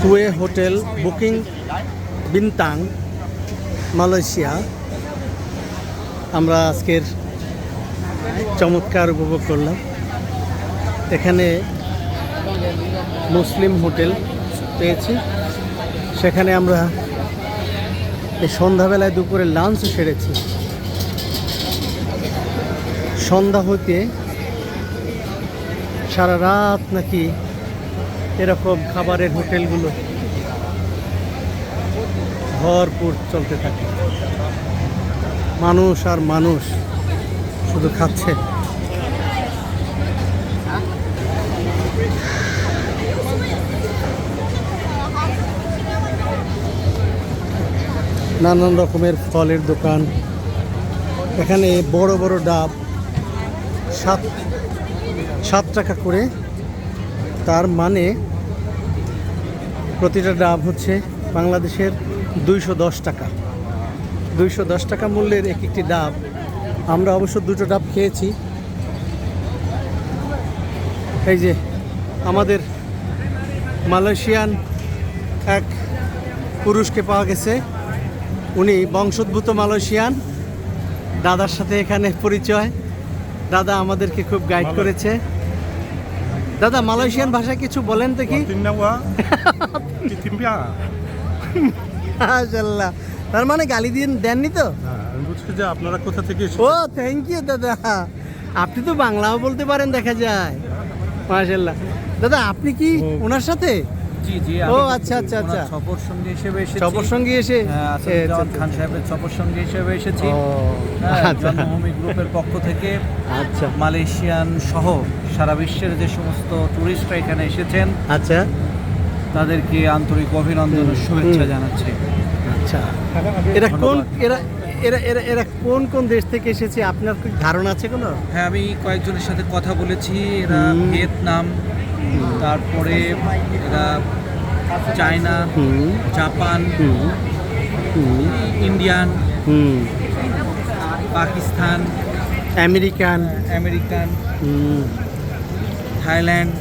টুয়ে hotel booking বিনতাং Malaysia. আমরা আজকের চমৎকার উপভোগ করলাম। এখানে মুসলিম হোটেল পেয়েছি, সেখানে আমরা এই সন্ধ্যাবেলায় দুপুরে লাঞ্চ সেরেছি। সন্ধ্যা হতে সারা রাত নাকি এরকম খাবারের হোটেলগুলো ভরপুর চলতে থাকে, মানুষ আর মানুষ শুধু খাচ্ছে। নানান রকমের ফলের দোকান। এখানে বড় বড় ডাব 7 টাকা করে, তার মানে প্রতিটা ডাব হচ্ছে বাংলাদেশের 210 টাকা। 210 টাকা মূল্যের একটি ডাব। আমরা অবশ্য দুটো ডাব খেয়েছি। এই যে আমাদের মালয়েশিয়ান এক পুরুষকে পাওয়া গেছে, উনি বংশোদ্ভূত মালয়েশিয়ান। দাদার সাথে এখানে পরিচয়। দাদা আমাদেরকে খুব গাইড করেছে। দাদা মালয়েশিয়ান ভাষায় কিছু বলেন তো কি? মাশাআল্লাহ, তার মানে গালি দিয়ে দেননি তো? যে আপনারা কোথা থেকে? ও থ্যাংক ইউ দাদা, আপনি তো বাংলাও বলতে পারেন দেখা যায়। মাশাআল্লাহ। দাদা আপনি কি ওনার সাথে? জি জি। ও আচ্ছা আচ্ছা আচ্ছা, সফর সঙ্গী হিসেবে এসেছি। সফর সঙ্গী এসে জাওয়াদ খান সাহেবের সফর সঙ্গী হিসেবে এসেছি। জন্মভূমি গ্রুপের পক্ষ থেকে আচ্ছা মালয়েশিয়ান সহ সারা বিশ্বের যে সমস্ত টুরিস্টরা এখানে এসেছেন, আচ্ছা তাদেরকে আন্তরিক অভিনন্দন ও শুভেচ্ছা জানাচ্ছি। আচ্ছা, এরা কোন এরা এরা এরা এরা কোন কোন দেশ থেকে এসেছে আপনার কি ধারণা আছে কোনো? হ্যাঁ, আমি কয়েকজনের সাথে কথা বলেছি। এরা ভিয়েতনাম, তারপরে এরা China, Japan, Indian, Pakistan, American, Thailand,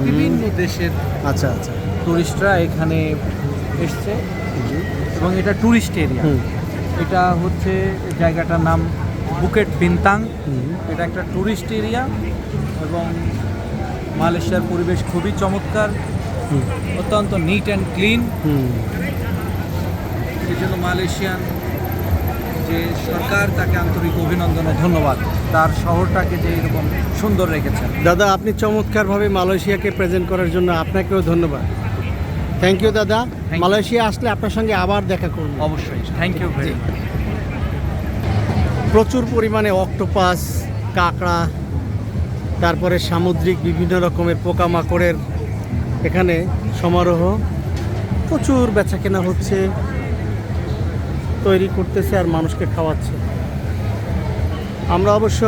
বিভিন্ন দেশের আচ্ছা আচ্ছা টুরিস্টরা এখানে এসছে। এবং এটা টুরিস্ট এরিয়া। এটা হচ্ছে জায়গাটার নাম বুকেট বিনতাং। এটা একটা টুরিস্ট এরিয়া এবং মালয়েশিয়ার পরিবেশ খুবই চমৎকার, অত্যন্ত নিট অ্যান্ড ক্লিন। এই জন্য মালয়েশিয়ান যে সরকার, তাকে আন্তরিক অভিনন্দন ও ধন্যবাদ, তার শহরটাকে যে এরকম সুন্দর রেখেছেন। দাদা আপনি চমৎকারভাবে মালয়েশিয়াকে প্রেজেন্ট করার জন্য আপনাকেও ধন্যবাদ। থ্যাংক ইউ দাদা। মালয়েশিয়া আসলে আপনার সঙ্গে আবার দেখা করব। অবশ্যই, থ্যাংক ইউ ভেরি মাচ। প্রচুর পরিমাণে অক্টোপাস, কাঁকড়া, তারপরে সামুদ্রিক বিভিন্ন রকমের পোকামাকড়ের এখানে সমারোহ। প্রচুর বেচা কেনা হচ্ছে, তৈরি করতেছে আর মানুষকে খাওয়াচ্ছে। আমরা অবশ্য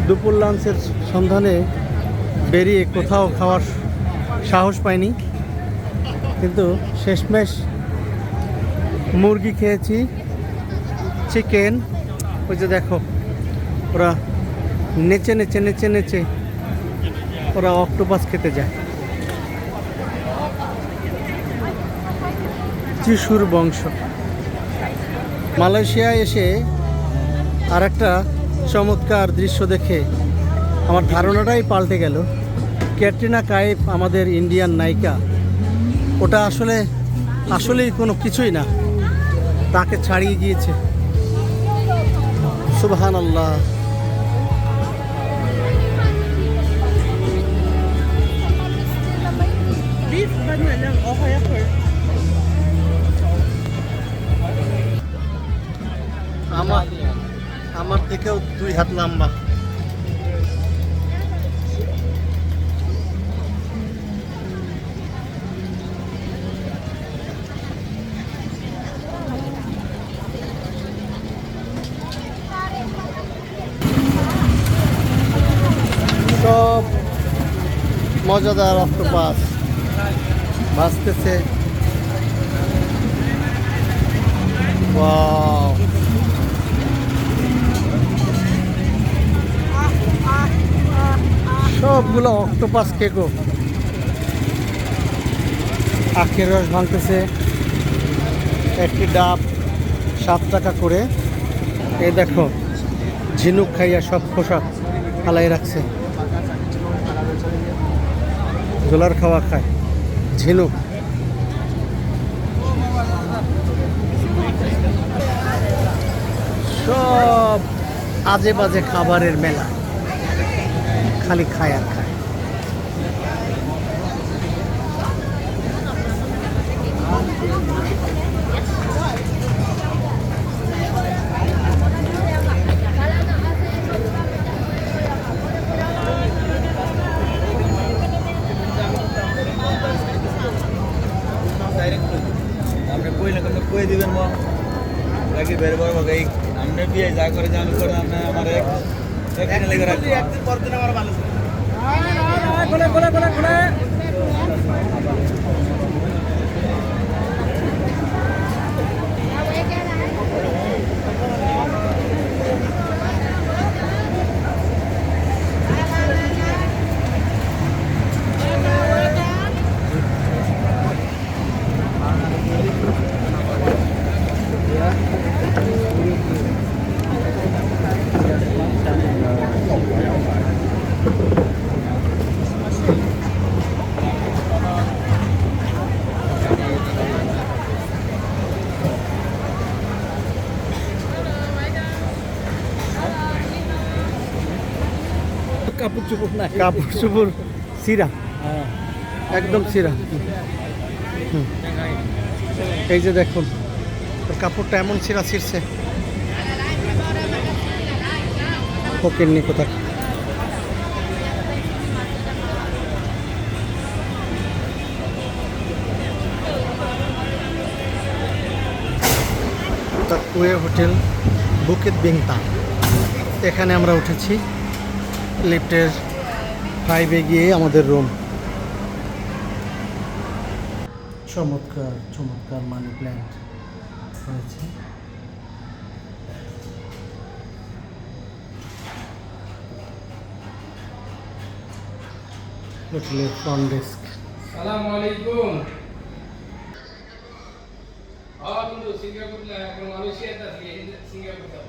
দুপুর লাঞ্চের সন্ধানে বেরিয়ে কোথাও খাওয়ার সাহস পাইনি, কিন্তু শেষমেশ মুরগি খেয়েছি, চিকেন। ওই যে দেখো ওরা নেচে নেচে নেচে নেচে ওরা অক্টোপাস খেতে যায়। যিশুর বংশ। মালয়েশিয়ায় এসে আর একটা চমৎকার দৃশ্য দেখে আমার ধারণাটাই পাল্টে গেল। ক্যাটরিনা কাইফ, আমাদের ইন্ডিয়ান নায়িকা, ওটা আসলেই কোনো কিছুই না, তাকে ছাড়িয়ে গিয়েছে। সুবহানাল্লাহ। আমার থেকেও 2 হাত লম্বা। সব মজাদার অক্টোপাস ভাসতেছে। ওয়াও, সবগুলো অক্টোপাস কেকো। আখের রস ভাঙতেছে, একটি ডাব 7 টাকা করে। এই দেখো ঝিনুক খাইয়া সব খোসা ফালাই রাখছে, জোলার খাওয়া খায় ঝিনুক। সব আজে বাজে খাবারের মেলা, খালি খায় আর খায়। আপনি কইলে কোনো কই দিবেন মা বাকি বের বড় ভাই আমনে বিয়ে যা করে জান করে আপনি আমারে একদিন লাগি রাখি একদিন পর দিন আমার ভালো কোলে কাপড় চোপড় নাই। কাপড় চোপড় সিরা, একদম সিরা। এই যে দেখুন ওর কাপড়টা এমন ছিঁড়া ছিঁড়ছে, ফকির নি কোথা। কুয়ে হোটেল বুকেট বিংতাং, এখানে আমরা উঠেছি। লিফটের 5-এ গিয়ে আমাদের রুম। চমৎকার চমৎকার মানি প্ল্যান্ট রয়েছে। হোটেলের ফ্রন্ট ডেস্ক। আসসালামু আলাইকুম। কিন্তু সিঙ্গাপুর না, এখন মালয়েশিয়াতে আছি, সিঙ্গাপুর